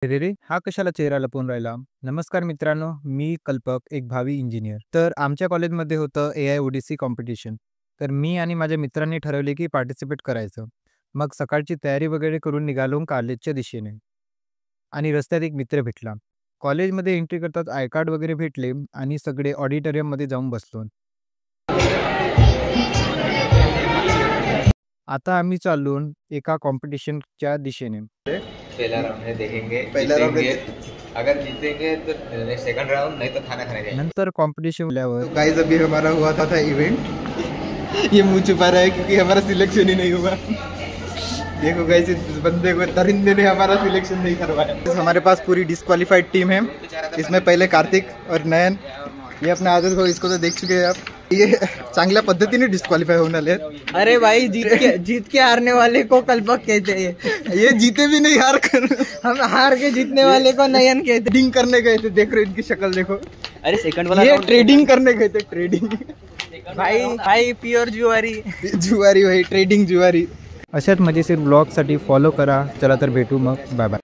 अरे रे! हा कशाला चेहरा लपवून राहिला? नमस्कार मित्रांनो, मी कल्पक, एक भावी इंजिनियर. तर आमच्या कॉलेजमध्ये होतं एआय ओडिसी कॉम्पिटिशन. तर मी आणि माझ्या मित्रांनी ठरवले की पार्टिसिपेट करायचं. मग सकाळची तयारी वगैरे करून निघालो कॉलेजच्या दिशेने आणि रस्त्यात एक मित्र भेटला. कॉलेजमध्ये एंट्री करताच आय कार्ड वगैरे भेटले आणि सगळे ऑडिटोरियममध्ये जाऊन बसलो. आता आम्ही चाललो एका कॉम्पिटिशनच्या दिशेने. पहला राउंड है, देखेंगे पहला राउंड जीतेंगे। अगर जीतेंगे तो सेकंड राउंड, नहीं तो खाना खाने जाएंगे। नंतर कॉम्पिटिशन झाल्यावर तो गाइस अभी हमारा हुआ था इवेंट। ये मुंह छुपा रहा है क्योंकि हमारा सिलेक्शन ही नहीं हुआ। देखो गाइस, इस बंदे को दरिंदे ने हमारा सिलेक्शन नहीं करवाया। हमारे पास पूरी डिस्क्वालीफाइड टीम है। इसमें पहले कार्तिक और नयन, ये अपने आदत को इसको तो देख चुके हैं आप। ये चांगल्या पद्धतीने डिस्क्वालीफाई होने वाले हैं। अरे भाई, जीत के हारने वाले को कल्पक कहते हैं। ये जीते भी नहीं, हम हार के जीतने वाले को नयन कहते हैं। ट्रेडिंग करने गए थे, देख रहे इनकी शक्ल देखो। अरे सेकंड वाला ये ट्रेडिंग करने गए थे, ट्रेडिंग। भाई प्योर जुआरी जुआरी भाई, ट्रेडिंग जुआरी। अशाच मजेशीर ब्लॉगसाठी फॉलो करा. चला तर भेटू मग. Bye bye.